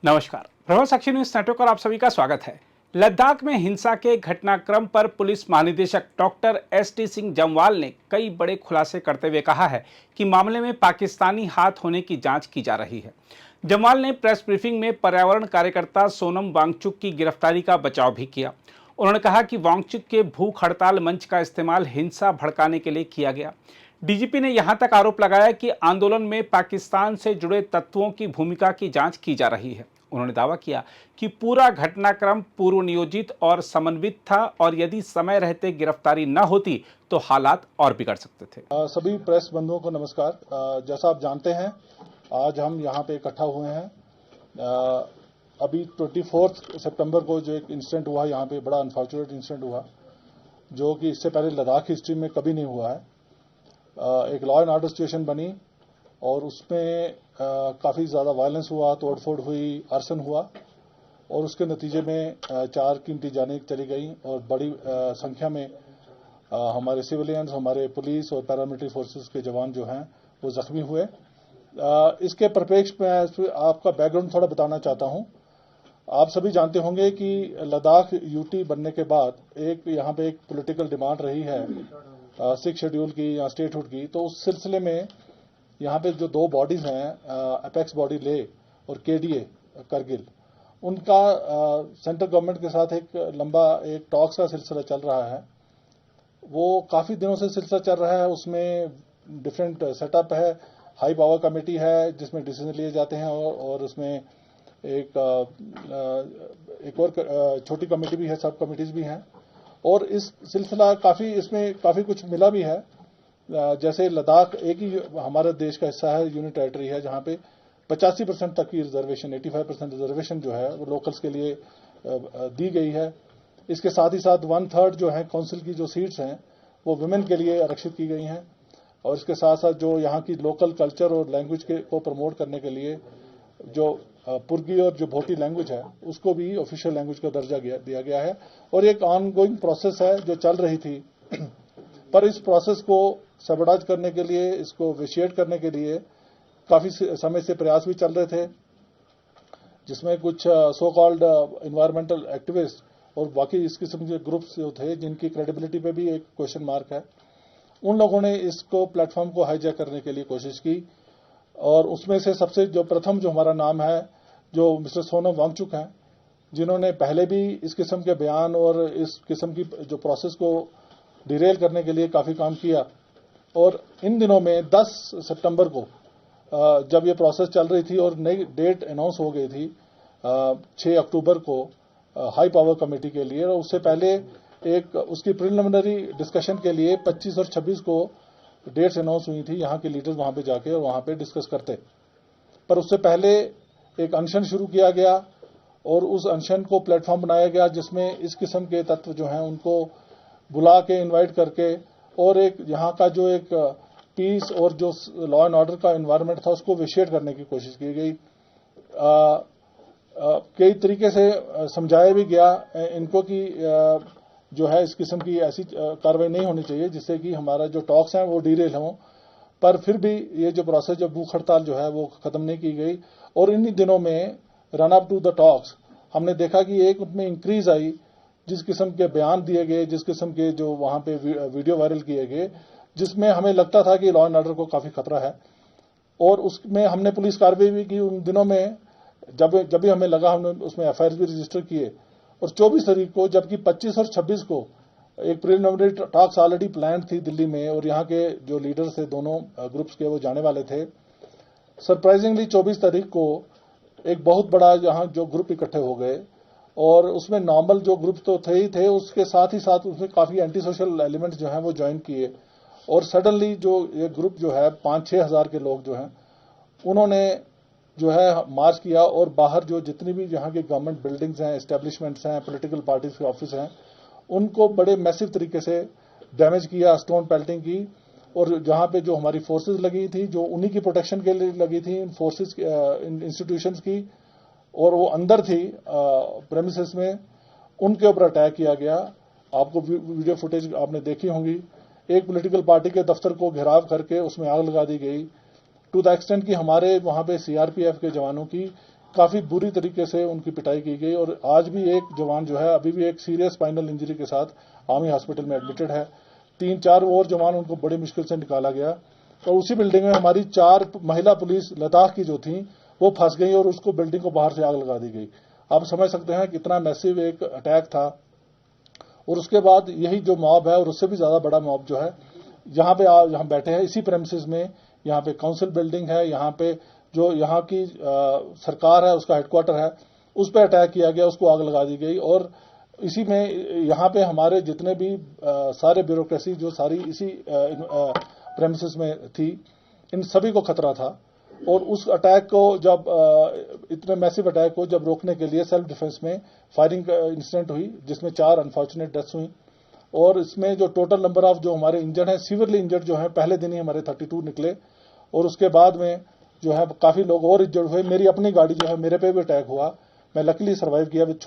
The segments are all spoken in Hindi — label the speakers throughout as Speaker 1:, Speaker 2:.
Speaker 1: नमस्कार, प्रभाव साक्षी न्यूज नेटवर्क पर आप सभी का स्वागत है। लद्दाख में हिंसा के घटनाक्रम पर पुलिस महानिदेशक डॉक्टर एस.टी. सिंह जम्वाल ने कई बड़े खुलासे करते हुए कहा है कि मामले में पाकिस्तानी हाथ होने की जांच की जा रही है। जम्वाल ने प्रेस ब्रीफिंग में पर्यावरण कार्यकर्ता सोनम वांगचुक की गिरफ्तारी का बचाव भी किया। उन्होंने कहा कि वांगचुक के भूख हड़ताल मंच का इस्तेमाल हिंसा भड़काने के लिए किया गया। डीजीपी ने यहां तक आरोप लगाया कि आंदोलन में पाकिस्तान से जुड़े तत्वों की भूमिका की जांच की जा रही है। उन्होंने दावा किया कि पूरा घटनाक्रम पूर्व नियोजित और समन्वित था और यदि समय रहते गिरफ्तारी न होती तो हालात और बिगड़ सकते थे।
Speaker 2: सभी प्रेस बंधुओं को नमस्कार। जैसा आप जानते हैं, आज हम यहाँ पे इकट्ठा हुए हैं। अभी 24 सितंबर को जो एक इंसिडेंट हुआ यहाँ पे, बड़ा अनफॉर्चुनेट इंसिडेंट हुआ जो कि इससे पहले लद्दाख हिस्ट्री में कभी नहीं हुआ है। एक लॉ एंड ऑर्डर सिचुएशन बनी और उसमें काफ़ी ज़्यादा वायलेंस हुआ, तोड़फोड़ हुई, आर्सन हुआ और उसके नतीजे में 4 कीमती जानें चली गई और बड़ी संख्या में हमारे सिविलियंस, हमारे पुलिस और पैरामिलिट्री फोर्सेस के जवान जो हैं वो जख्मी हुए। इसके परिप्रेक्ष्य में आपका बैकग्राउंड थोड़ा बताना चाहता हूं। आप सभी जानते होंगे कि लद्दाख यूटी बनने के बाद एक यहाँ पे एक पॉलिटिकल डिमांड रही है 6 शेड्यूल की या स्टेटहुड की। तो उस सिलसिले में यहाँ पे जो 2 बॉडीज हैं, अपेक्स बॉडी ले और केडीए करगिल, उनका सेंट्रल गवर्नमेंट के साथ एक लंबा टॉक्स का सिलसिला चल रहा है। वो काफ़ी दिनों से सिलसिला चल रहा है। उसमें डिफरेंट सेटअप है, हाई पावर कमेटी है जिसमें डिसीजन लिए जाते हैं और उसमें एक और छोटी कमेटी भी है, सब कमेटीज भी हैं और इस सिलसिला इसमें काफ़ी कुछ मिला भी है। जैसे लद्दाख एक ही हमारे देश का हिस्सा है, यूनिट टेरिटरी है, जहाँ पे 85% तक की रिजर्वेशन, 85% रिजर्वेशन जो है वो लोकल्स के लिए दी गई है। इसके साथ ही साथ 1/3 जो है काउंसिल की जो सीट्स हैं वो वुमेन के लिए आरक्षित की गई हैं और इसके साथ साथ जो यहाँ की लोकल कल्चर और लैंग्वेज को प्रमोट करने के लिए जो पुर्गी और जो भोटी लैंग्वेज है उसको भी ऑफिशियल लैंग्वेज का दर्जा दिया गया है और एक ऑनगोइंग प्रोसेस है जो चल रही थी। पर इस प्रोसेस को सबडाज करने के लिए, इसको विशिएट करने के लिए काफ़ी समय से प्रयास भी चल रहे थे, जिसमें कुछ सो कॉल्ड इन्वायरमेंटल एक्टिविस्ट और बाकी इस किस्म के ग्रुप्स जो थे जिनकी क्रेडिबिलिटी पे भी एक क्वेश्चन मार्क है, उन लोगों ने इसको प्लेटफॉर्म को हाईजैक करने के लिए कोशिश की। और उसमें से सबसे जो प्रथम जो हमारा नाम है, जो मिस्टर सोनम वांगचुक हैं, जिन्होंने पहले भी इस किस्म के बयान और इस किस्म की जो प्रोसेस को डिरेल करने के लिए काफ़ी काम किया। और इन दिनों में 10 सितंबर को जब ये प्रोसेस चल रही थी और नई डेट अनाउंस हो गई थी 6 अक्टूबर को हाई पावर कमेटी के लिए, और उससे पहले एक उसकी प्रिलिमिनरी डिस्कशन के लिए 25 और 26 को डेट्स अनाउंस हुई थी। यहाँ के लीडर्स वहाँ पे जाके और वहाँ पे डिस्कस करते। पर उससे पहले एक अनशन शुरू किया गया और उस अनशन को प्लेटफॉर्म बनाया गया जिसमें इस किस्म के तत्व जो हैं उनको बुला के इन्वाइट करके और एक यहाँ का जो एक पीस और जो लॉ एंड ऑर्डर का एनवायरनमेंट था उसको विशिएट करने की कोशिश की गई। कई तरीके से समझाया भी गया इनको कि जो है इस किस्म की ऐसी कार्रवाई नहीं होनी चाहिए जिससे कि हमारा जो टॉक्स हैं वो डीरेल हों। पर फिर भी ये जो प्रोसेस, जो भूख हड़ताल जो है वो खत्म नहीं की गई और इन्हीं दिनों में run up to the talks हमने देखा कि एक उसमें इंक्रीज आई, जिस किस्म के बयान दिए गए, जिस किस्म के जो वहां पे वीडियो वायरल किए गए, जिसमें हमें लगता था कि लॉ एंड ऑर्डर को काफी खतरा है। और उसमें हमने पुलिस कार्रवाई भी की उन दिनों में। जब भी हमें लगा, हमने उसमें एफआईआर भी रजिस्टर किए। और 24 तारीख को, जबकि 25 और 26 को एक प्रिलिमिनरी टॉक्स ऑलरेडी प्लान थी दिल्ली में और यहाँ के जो लीडर्स थे दोनों ग्रुप्स के वो जाने वाले थे। सरप्राइजिंगली 24 तारीख को एक बहुत बड़ा यहाँ जो ग्रुप इकट्ठे हो गए और उसमें नॉर्मल जो ग्रुप तो थे ही थे, उसके साथ ही साथ उसमें काफी एंटी सोशल एलिमेंट्स जो हैं वो ज्वाइन किए और सडनली जो ये ग्रुप जो है 5-6 हजार के लोग जो हैं उन्होंने जो है मार्च किया और बाहर जो जितनी भी यहाँ की गवर्नमेंट बिल्डिंग्स हैं, एस्टेब्लिशमेंट्स हैं, पॉलिटिकल पार्टीज के ऑफिस हैं, उनको बड़े मैसिव तरीके से डैमेज किया, स्टोन पेल्टिंग की। और जहाँ पे जो हमारी फोर्सेज लगी थी, जो उन्हीं की प्रोटेक्शन के लिए लगी थी, इन फोर्सेज इंस्टीट्यूशंस की, और वो अंदर थी प्रेमिसेस में, उनके ऊपर अटैक किया गया। आपको वीडियो फुटेज आपने देखी होंगी। एक पॉलिटिकल पार्टी के दफ्तर को घेराव करके उसमें आग लगा दी गई, टू द एक्सटेंट कि हमारे वहां पे सीआरपीएफ के जवानों की काफी बुरी तरीके से उनकी पिटाई की गई और आज भी एक जवान जो है अभी भी एक सीरियस स्पाइनल इंजरी के साथ आर्मी हॉस्पिटल में एडमिटेड है। 3-4 और जवान उनको बड़ी मुश्किल से निकाला गया और उसी बिल्डिंग में हमारी 4 महिला पुलिस लद्दाख की जो थी वो फंस गई और उसको बिल्डिंग को बाहर से आग लगा दी गई। आप समझ सकते हैं कितना मैसिव एक अटैक था। और उसके बाद यही जो मॉब है और उससे भी ज्यादा बड़ा मॉब जो है यहाँ पे यहाँ बैठे हैं इसी प्रेमिसेस में, यहाँ पे काउंसिल बिल्डिंग है, यहाँ पे जो यहाँ की सरकार है उसका हेडक्वार्टर है, उस पर अटैक किया गया, उसको आग लगा दी गई। और इसी में यहाँ पे हमारे जितने भी सारे ब्यूरोक्रेसी जो सारी इसी प्रेमिसेस में थी, इन सभी को खतरा था। और उस अटैक को जब इतने मैसिव अटैक को जब रोकने के लिए सेल्फ डिफेंस में फायरिंग इंसिडेंट हुई जिसमें 4 अनफॉर्चुनेट डेथ्स हुई। और इसमें जो टोटल नंबर ऑफ जो हमारे इंजर्ड हैं, सीवियरली इंजर्ड जो है पहले दिन ही हमारे 32 निकले और उसके बाद में जो है काफी लोग और इंजर्ड हुए। मेरी अपनी गाड़ी जो है मेरे पे भी अटैक हुआ, मैं लकीली सर्वाइव किया विद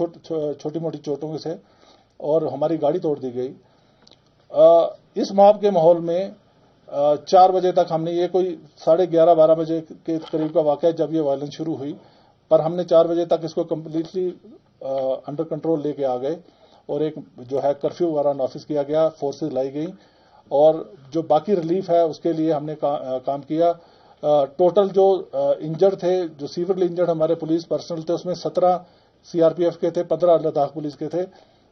Speaker 2: छोटी मोटी चोटों से और हमारी गाड़ी तोड़ दी गई। इस मॉब के माहौल में 4 बजे तक हमने, ये कोई 11:30-12 बजे के करीब का वाकया जब ये वायलेंस शुरू हुई, पर हमने 4 बजे तक इसको कम्प्लीटली अंडर कंट्रोल लेके आ गए और एक जो है कर्फ्यू वगैरह नॉफिस किया गया, फोर्सेज लाई गई और जो बाकी रिलीफ है उसके लिए हमने काम किया। टोटल जो इंजर्ड थे, जो सीवियरली इंजर्ड हमारे पुलिस पर्सनल थे, उसमें 17 सीआरपीएफ के थे, 15 लद्दाख पुलिस के थे।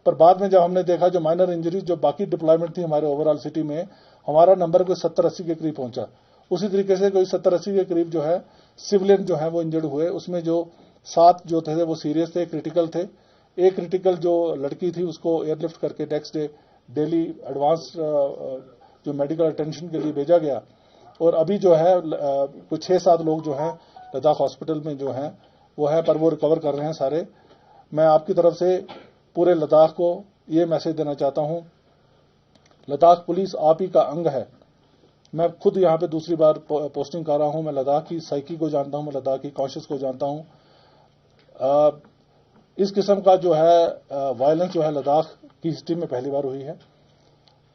Speaker 2: पर बाद में जब हमने देखा जो माइनर इंजरीज जो बाकी डिप्लॉयमेंट थी हमारे ओवरऑल सिटी में, हमारा नंबर कोई 70-80 के करीब पहुंचा। उसी तरीके से कोई 70-80 के करीब जो है सिविलियन जो है वो इंजर्ड हुए। उसमें जो 7 जो थे वो सीरियस थे, क्रिटिकल थे। एक क्रिटिकल जो लड़की थी उसको एयरलिफ्ट करके नेक्स्ट डे डेली एडवांस जो मेडिकल अटेंशन के लिए भेजा गया। और अभी जो है कुछ 6-7 लोग जो हैं लद्दाख हॉस्पिटल में जो हैं वो है, पर वो रिकवर कर रहे हैं सारे। मैं आपकी तरफ से पूरे लद्दाख को ये मैसेज देना चाहता हूं, लद्दाख पुलिस आप ही का अंग है। मैं खुद यहाँ पे दूसरी बार पोस्टिंग कर रहा हूं, मैं लद्दाख की साइकी को जानता हूं, मैं लद्दाख की कॉन्शियस को जानता हूं। इस किस्म का जो है वायलेंस जो है लद्दाख की हिस्ट्री में पहली बार हुई है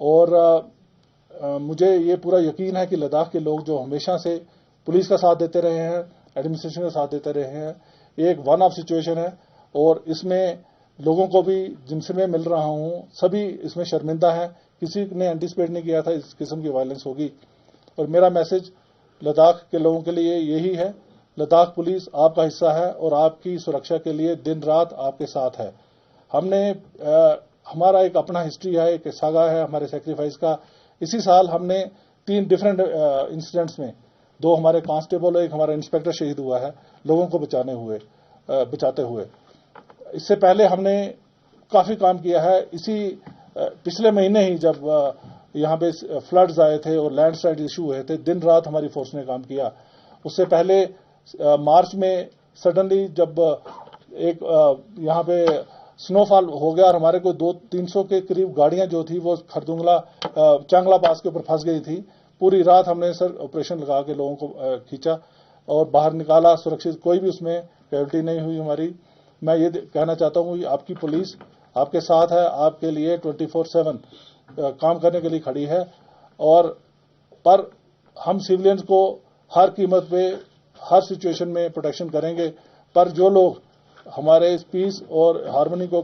Speaker 2: और मुझे ये पूरा यकीन है कि लद्दाख के लोग जो हमेशा से पुलिस का साथ देते रहे हैं, एडमिनिस्ट्रेशन का साथ देते रहे हैं, एक वन ऑफ सिचुएशन है और इसमें लोगों को भी जिनसे मैं मिल रहा हूं सभी इसमें शर्मिंदा है। किसी ने एंटिसिपेट नहीं किया था इस किस्म की वायलेंस होगी। और मेरा मैसेज लद्दाख के लोगों के लिए यही है, लद्दाख पुलिस आपका हिस्सा है और आपकी सुरक्षा के लिए दिन रात आपके साथ है। हमने हमारा एक अपना हिस्ट्री है, एक सागा है हमारे सेक्रीफाइस का। इसी साल हमने 3 डिफरेंट इंसिडेंट्स में 2 हमारे कांस्टेबल और एक हमारा इंस्पेक्टर शहीद हुआ है लोगों को बचाते हुए। इससे पहले हमने काफी काम किया है। इसी पिछले महीने ही जब यहाँ पे फ्लड्स आए थे और लैंडस्लाइड इशू हुए थे, दिन रात हमारी फोर्स ने काम किया। उससे पहले मार्च में सडनली जब एक यहाँ पे स्नोफॉल हो गया और हमारे को 200-300 के करीब गाड़ियां जो थी वो खरदुंगला चांगला पास के ऊपर फंस गई थी। पूरी रात हमने सर ऑपरेशन लगा के लोगों को खींचा और बाहर निकाला सुरक्षित, कोई भी उसमें कैजुअल्टी नहीं हुई हमारी। मैं ये कहना चाहता हूँ कि आपकी पुलिस आपके साथ है, आपके लिए 24/7 काम करने के लिए खड़ी है। और पर हम सिविलियंस को हर कीमत पे हर सिचुएशन में प्रोटेक्शन करेंगे। पर जो लोग हमारे पीस और हार्मनी को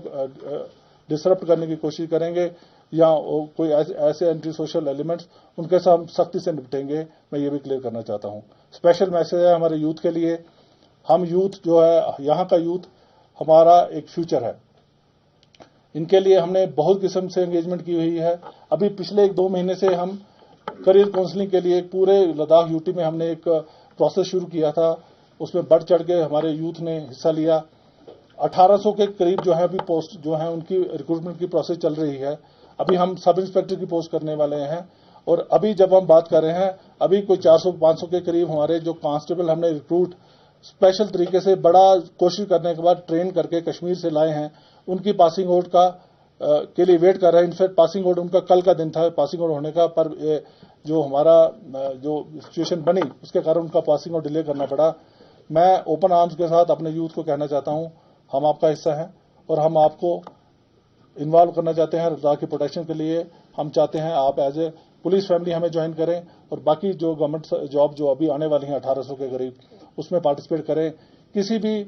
Speaker 2: डिसरप्ट करने की कोशिश करेंगे या कोई ऐसे एंटी सोशल एलिमेंट्स, उनके साथ हम सख्ती से निपटेंगे। मैं ये भी क्लियर करना चाहता हूँ। स्पेशल मैसेज है हमारे यूथ के लिए। हम यूथ जो है, यहाँ का यूथ हमारा एक फ्यूचर है। इनके लिए हमने बहुत किस्म से एंगेजमेंट की हुई है। अभी पिछले 1-2 महीने से हम करियर काउंसलिंग के लिए पूरे लद्दाख यूटी में हमने एक प्रोसेस शुरू किया था। उसमें बढ़ चढ़ के हमारे यूथ ने हिस्सा लिया। 1800 के करीब जो है अभी पोस्ट जो है उनकी रिक्रूटमेंट की प्रोसेस चल रही है। अभी हम सब इंस्पेक्टर की पोस्ट करने वाले हैं और अभी जब हम बात कर रहे हैं, अभी कोई 400-500 के करीब हमारे जो कांस्टेबल हमने रिक्रूट स्पेशल तरीके से बड़ा कोशिश करने के बाद ट्रेन करके कश्मीर से लाए हैं। उनकी पासिंग आउट के लिए वेट कर रहे हैं। इनफैक्ट पासिंग आउट उनका कल का दिन था पासिंग आउट होने का, पर जो हमारा जो सिचुएशन बनी उसके कारण उनका पासिंग आउट डिले करना पड़ा। मैं ओपन आर्म्स के साथ अपने यूथ को कहना चाहता हूं, हम आपका हिस्सा हैं और हम आपको इन्वॉल्व करना चाहते हैं लद्दाख की प्रोटेक्शन के लिए। हम चाहते हैं आप एज ए पुलिस फैमिली हमें ज्वाइन करें और बाकी जो गवर्नमेंट जॉब जो अभी आने वाली हैं 1800 के करीब, उसमें पार्टिसिपेट करें। किसी भी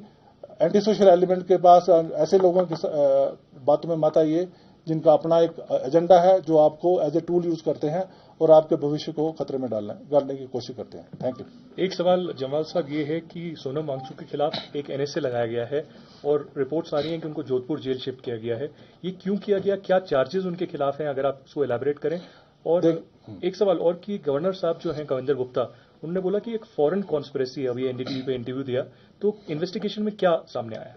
Speaker 2: एंटी सोशल एलिमेंट के पास ऐसे लोगों की बातों में मत आइए जिनका अपना एक एजेंडा है, जो आपको एज ए टूल यूज करते हैं और आपके भविष्य को खतरे में डालने की कोशिश करते हैं। Thank you.
Speaker 3: एक सवाल जमाल साहब ये है कि सोनम वांगचुक के खिलाफ एक एनएसए लगाया गया है और रिपोर्ट्स आ रही हैं कि उनको जोधपुर जेल शिफ्ट किया गया है। ये क्यों किया गया, क्या चार्जेस उनके खिलाफ हैं, अगर आप उसको एलैबोरेट करें। और एक सवाल और कि गवर्नर साहब जो हैं कविंदर गुप्ता, उन्होंने बोला कि एक फॉरेन कॉन्स्पिरेसी, अभी एनडीटीवी पे इंटरव्यू दिया, तो इन्वेस्टिगेशन में क्या सामने आया?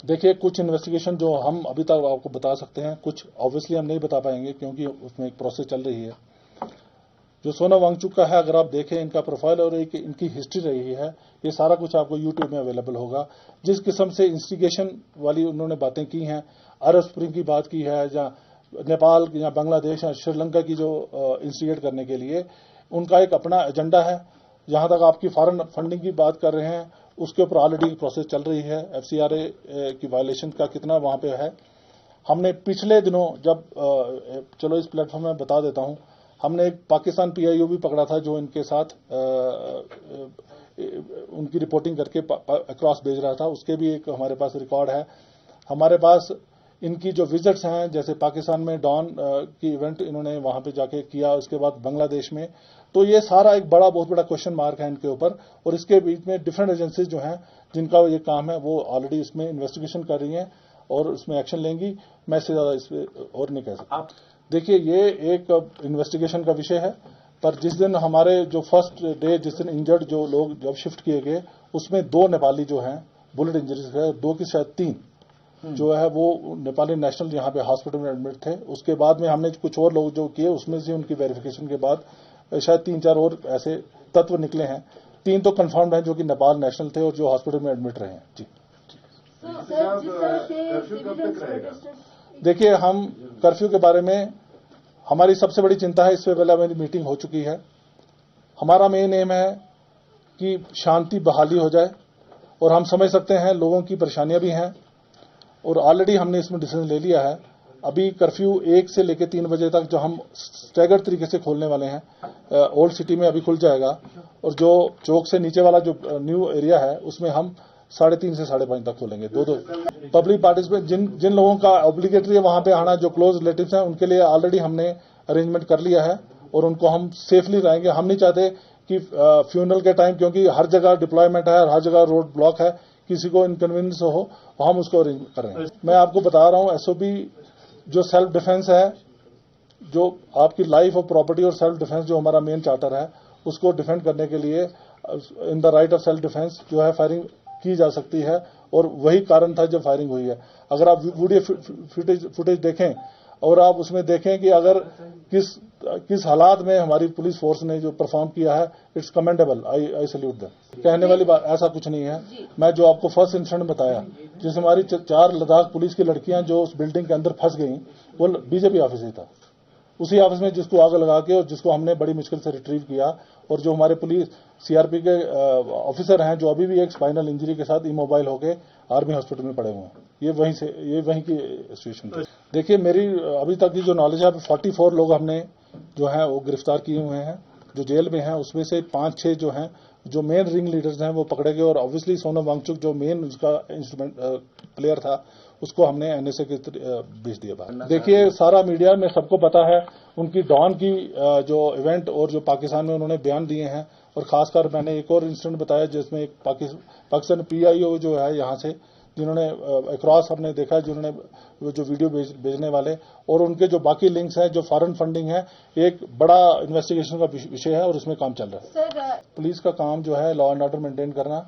Speaker 2: देखिए, कुछ इन्वेस्टिगेशन जो हम अभी तक आपको बता सकते हैं, कुछ ऑब्वियसली हम नहीं बता पाएंगे क्योंकि उसमें एक प्रोसेस चल रही है। जो सोनम वांगचुक का है, अगर आप देखें इनका प्रोफाइल और एक इनकी हिस्ट्री रही है, ये सारा कुछ आपको यूट्यूब में अवेलेबल होगा। जिस किस्म से इंस्टिगेशन वाली उन्होंने बातें की हैं, अरब स्प्रिंग की बात की है, या नेपाल या बांग्लादेश या श्रीलंका की जो इंस्टिगेट करने के लिए उनका एक अपना एजेंडा है। जहां तक आपकी फॉरेन फंडिंग की बात कर रहे हैं, उसके ऊपर ऑलरेडी प्रोसेस चल रही है। FCRA की वायलेशन का कितना वहां पे है। हमने पिछले दिनों जब चलो इस प्लेटफॉर्म में बता देता हूं, हमने एक पाकिस्तान PIO भी पकड़ा था जो इनके साथ उनकी रिपोर्टिंग करके अक्रॉस भेज रहा था। उसके भी एक हमारे पास रिकॉर्ड है। हमारे पास इनकी जो विजिट्स हैं, जैसे पाकिस्तान में डॉन की इवेंट इन्होंने वहां पे जाके किया, उसके बाद बांग्लादेश में, तो ये सारा एक बहुत बड़ा क्वेश्चन मार्क है इनके ऊपर। और इसके बीच में डिफरेंट एजेंसीज जो हैं जिनका ये काम है, वो ऑलरेडी इसमें इन्वेस्टिगेशन कर रही हैं और इसमें एक्शन लेंगी। मैं इससे ज्यादा इस पर और नहीं कह सकता। देखिए, ये एक इन्वेस्टिगेशन का विषय है, पर जिस दिन हमारे जो फर्स्ट डे जिस दिन इंजर्ड जो लोग जब शिफ्ट किए गए, उसमें 2 नेपाली जो हैं बुलेट इंजरीज है, 2 की शायद 3 जो है वो नेपाली नेशनल यहाँ पे हॉस्पिटल में एडमिट थे। उसके बाद में हमने कुछ और लोग जो किए, उसमें से उनकी वेरिफिकेशन के बाद शायद 3-4 और ऐसे तत्व निकले हैं। 3 तो कंफर्म्ड हैं जो कि नेपाल नेशनल थे और जो हॉस्पिटल में एडमिट रहे हैं। जी, देखिए, हम कर्फ्यू के बारे में हमारी सबसे बड़ी चिंता है। इससे पहले मेरी मीटिंग हो चुकी है। हमारा मेन एम है कि शांति बहाली हो जाए, और हम समझ सकते हैं लोगों की परेशानियां भी हैं, और ऑलरेडी हमने इसमें डिसीजन ले लिया है। अभी कर्फ्यू 1 से लेकर 3 बजे तक जो हम स्टैगर्ड तरीके से खोलने वाले हैं, ओल्ड सिटी में अभी खुल जाएगा, और जो चौक से नीचे वाला जो न्यू एरिया है उसमें हम 3:30 से 5:30 तक खोलेंगे। 2 पब्लिक पार्टिसिपेट जिन लोगों का ऑब्लिगेटरी है वहां पे आना, जो क्लोज रिलेटिव्स हैं, उनके लिए ऑलरेडी हमने अरेंजमेंट कर लिया है और उनको हम सेफली रहेंगे। हम नहीं चाहते कि फ्यूनरल के टाइम, क्योंकि हर जगह डिप्लॉयमेंट है, हर जगह रोड ब्लॉक है, किसी को इनकन्वीनियंस हो, हम उसको अरेंज कर रहे हैं। मैं आपको बता रहा हूं, SOP जो सेल्फ डिफेंस है, जो आपकी लाइफ और प्रॉपर्टी और सेल्फ डिफेंस जो हमारा मेन चार्टर है, उसको डिफेंड करने के लिए in the right of self defence जो है फायरिंग की जा सकती है, और वही कारण था जब फायरिंग हुई है। अगर आप वीडियो फुटेज देखें और आप उसमें देखें कि अगर किस हालात में हमारी पुलिस फोर्स ने जो परफॉर्म किया है, it's commendable. I salute them. कहने वाली बात ऐसा कुछ नहीं है। मैं जो आपको फर्स्ट इंसिडेंट बताया, जिस हमारी 4 लद्दाख पुलिस की लड़कियां जो उस बिल्डिंग के अंदर फंस गई, वो बीजेपी ऑफिस ही था। उसी ऑफिस में जिसको आग लगा के, और जिसको हमने बड़ी मुश्किल से रिट्रीव किया, और जो हमारे पुलिस CRP के ऑफिसर हैं जो अभी भी एक स्पाइनल इंजरी के साथ इमोबाइल होकर आर्मी हॉस्पिटल में पड़े हुए हैं। ये वहीं की सिचुएशन थी। देखिए, मेरी अभी तक की जो नॉलेज है, 44 लोग हमने जो है वो गिरफ्तार किए हुए हैं जो जेल में हैं। उसमें से 5-6 जो हैं, जो मेन रिंग लीडर्स हैं, वो पकड़े गए। और ऑब्वियसली सोनम वांगचुक जो मेन उसका इंस्ट्रूमेंट प्लेयर था, उसको हमने NSA के भेज दिया बाहर। देखिए, सारा मीडिया में सबको पता है उनकी डॉन की जो इवेंट और जो पाकिस्तान में उन्होंने बयान दिए हैं, और खासकर मैंने एक और इंसिडेंट बताया जिसमें एक पाकिस्तान PIO जो है यहाँ से, जिन्होंने अक्रॉस हमने देखा, जिन्होंने जो वीडियो भेजने वाले, और उनके जो बाकी लिंक्स हैं, जो फॉरेन फंडिंग है, एक बड़ा इन्वेस्टिगेशन का विषय है और उसमें काम चल रहा है। पुलिस का काम जो है लॉ एंड ऑर्डर मेंटेन करना,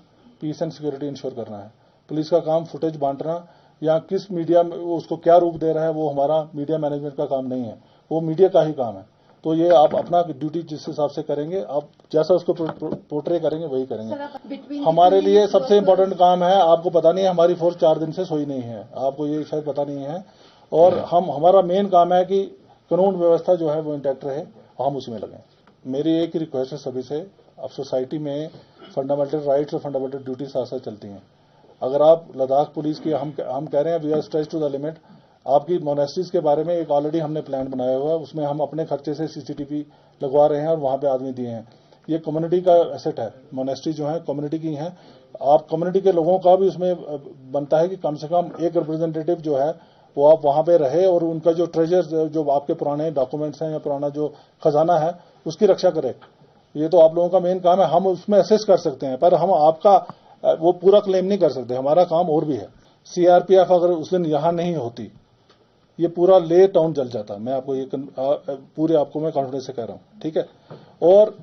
Speaker 2: पीस एंड सिक्योरिटी इंश्योर करना है। पुलिस का काम फुटेज बांटना या किस मीडिया में उसको क्या रूप दे रहा है, वो हमारा मीडिया मैनेजमेंट का काम नहीं है, वो मीडिया का ही काम है। तो ये आप अपना ड्यूटी जिस हिसाब से करेंगे, आप जैसा उसको पोर्ट्रे करेंगे वही करेंगे। हमारे लिए सबसे इम्पोर्टेंट काम है, आपको पता नहीं है, हमारी फोर्स 4 दिन से सोई नहीं है, आपको ये शायद पता नहीं है। और हमारा मेन काम है कि कानून व्यवस्था जो है वो इंटैक्ट रहे, हम उसी में लगे। मेरी एक ही रिक्वेस्ट है सभी से, अब सोसाइटी में फंडामेंटल राइट्स और फंडामेंटल ड्यूटी साथ साथ चलती हैं। अगर आप लद्दाख पुलिस की, हम कह रहे हैं we are stretched to the limit. आपकी मोनेस्ट्रीज के बारे में एक ऑलरेडी हमने प्लान बनाया हुआ है, उसमें हम अपने खर्चे से CCTV लगवा रहे हैं और वहां पे आदमी दिए हैं। ये कम्युनिटी का एसेट है। मोनेस्ट्री जो है कम्युनिटी की है। आप कम्युनिटी के लोगों का भी उसमें बनता है कि कम से कम एक रिप्रेजेंटेटिव जो है वो आप वहां पे रहे और उनका जो ट्रेजर, जो आपके पुराने डॉक्यूमेंट्स हैं या पुराना जो खजाना है, उसकी रक्षा करे। ये तो आप लोगों का मेन काम है। हम उसमें असेस कर सकते हैं, पर हम आपका वो पूरा क्लेम नहीं कर सकते। हमारा काम और भी है। सीआरपीएफ अगर उस दिन यहां नहीं होती, ये पूरा ले टाउन जल जाता। मैं आपको ये पूरे आपको मैं कॉन्फिडेंस से कह रहा हूं, ठीक है। और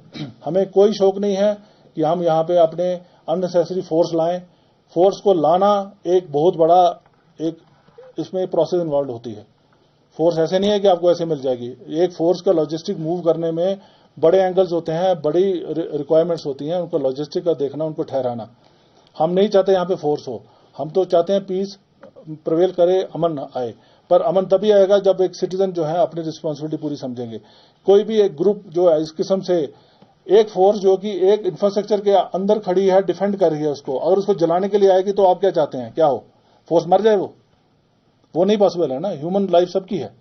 Speaker 2: हमें कोई शौक नहीं है कि हम यहां पे अपने अननेसेसरी फोर्स लाएं। फोर्स को लाना एक बहुत बड़ा एक इसमें प्रोसेस इन्वॉल्व होती है। फोर्स ऐसे नहीं है कि आपको ऐसे मिल जाएगी। एक फोर्स का लॉजिस्टिक मूव करने में बड़े एंगल्स होते हैं, बड़ी रिक्वायरमेंट्स होती हैं, उनका लॉजिस्टिक का देखना, उनको ठहराना। हम नहीं चाहते यहाँ पे फोर्स हो। हम तो चाहते हैं पीस प्रिवेल करे, अमन आए। पर अमन तभी आएगा जब एक सिटीजन जो है अपनी रिस्पॉन्सिबिलिटी पूरी समझेंगे। कोई भी एक ग्रुप जो है इस किस्म से एक फोर्स जो कि एक इंफ्रास्ट्रक्चर के अंदर खड़ी है, डिफेंड कर रही है उसको, अगर उसको जलाने के लिए आएगी तो आप क्या चाहते हैं, क्या हो? फोर्स मर जाए? वो नहीं पॉसिबल है ना। ह्यूमन लाइफ सबकी है।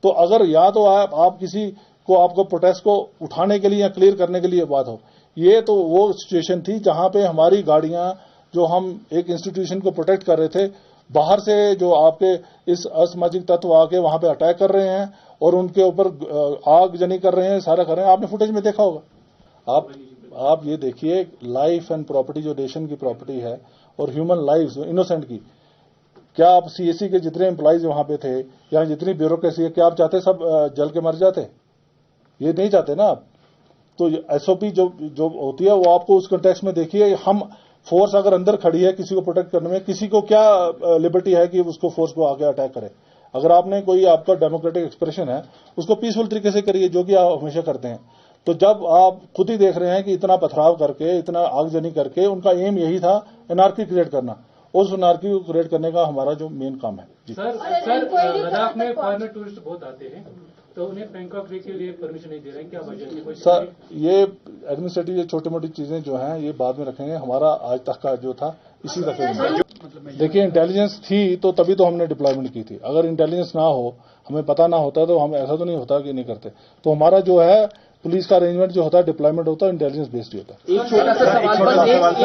Speaker 2: तो अगर या तो आप किसी को आपको प्रोटेस्ट को उठाने के लिए या क्लियर करने के लिए बात हो, ये तो वो सिचुएशन थी जहां पे हमारी गाड़ियां जो हम एक इंस्टीट्यूशन को प्रोटेक्ट कर रहे थे, बाहर से जो आपके इस असामाजिक तत्व आके वहां पे अटैक कर रहे हैं और उनके ऊपर आगजनी कर रहे हैं, सारा कर रहे हैं। आपने फुटेज में देखा होगा। आप ये देखिए, लाइफ एंड प्रॉपर्टी जो नेशन की प्रॉपर्टी है और ह्यूमन लाइफ इनोसेंट की, क्या आप सीएससी के जितने एम्प्लॉइज वहां पे थे या जितनी ब्यूरोक्रेसी है, क्या आप चाहते सब जल के मर जाते? ये नहीं चाहते ना आप। तो एसओपी जो होती है वो आपको उस कॉन्टेक्स्ट में देखिए। हम फोर्स अगर अंदर खड़ी है किसी को प्रोटेक्ट करने में, किसी को क्या लिबर्टी है कि उसको फोर्स को आगे अटैक करे? अगर आपने कोई आपका डेमोक्रेटिक एक्सप्रेशन है उसको पीसफुल तरीके से करिए, जो कि आप हमेशा करते हैं। तो जब आप खुद ही देख रहे हैं कि इतना पथराव करके, इतना आगजनी करके, उनका एम यही था एनार्की क्रिएट करना। उस एनार्की को क्रिएट करने का हमारा जो मेन काम है।
Speaker 4: सर लद्दाख में फॉरेनर टूरिस्ट बहुत आते हैं, तो उन्हें बैंकॉक के लिए परमिशन नहीं दे रहे हैं, क्या वजह है?
Speaker 2: सर, ये एडमिनिस्ट्रेटिव ये छोटी मोटी चीजें जो हैं ये बाद में रखेंगे। हमारा आज तक का जो था इसी दफे देखिए, इंटेलिजेंस थी तो तभी तो हमने डिप्लॉयमेंट की थी। अगर इंटेलिजेंस ना हो, हमें पता ना होता, तो हम ऐसा तो नहीं होता कि नहीं करते। तो हमारा जो है पुलिस का अरेंजमेंट जो होता है, डिप्लॉयमेंट होता है, इंटेलिजेंस बेस्ड ही होता है।
Speaker 5: एक छोटा सा सवाल,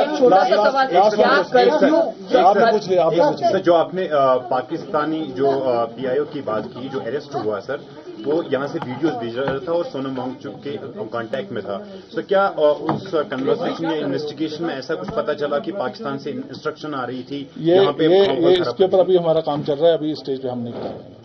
Speaker 2: आपने पूछ लिया।
Speaker 6: सर, जो आपने पाकिस्तानी जो पीआईओ की बात की, जो अरेस्ट हुआ सर, वो यहाँ से वीडियोस भेज रहा था और सोनम वांगचुक के कांटेक्ट में था। तो क्या उस कन्वर्सेशन या इन्वेस्टिगेशन में ऐसा कुछ पता चला कि पाकिस्तान से इंस्ट्रक्शन आ रही थी?
Speaker 2: ये इसके ऊपर अभी हमारा काम चल रहा है। अभी स्टेज पे हम नहीं बता रहे।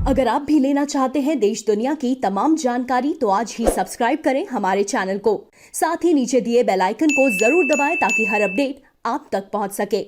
Speaker 7: अगर आप भी लेना चाहते हैं देश दुनिया की तमाम जानकारी, तो आज ही सब्सक्राइब करें हमारे चैनल को। साथ ही नीचे दिए बेल आइकन को जरूर दबाएं ताकि हर अपडेट आप तक पहुंच सके।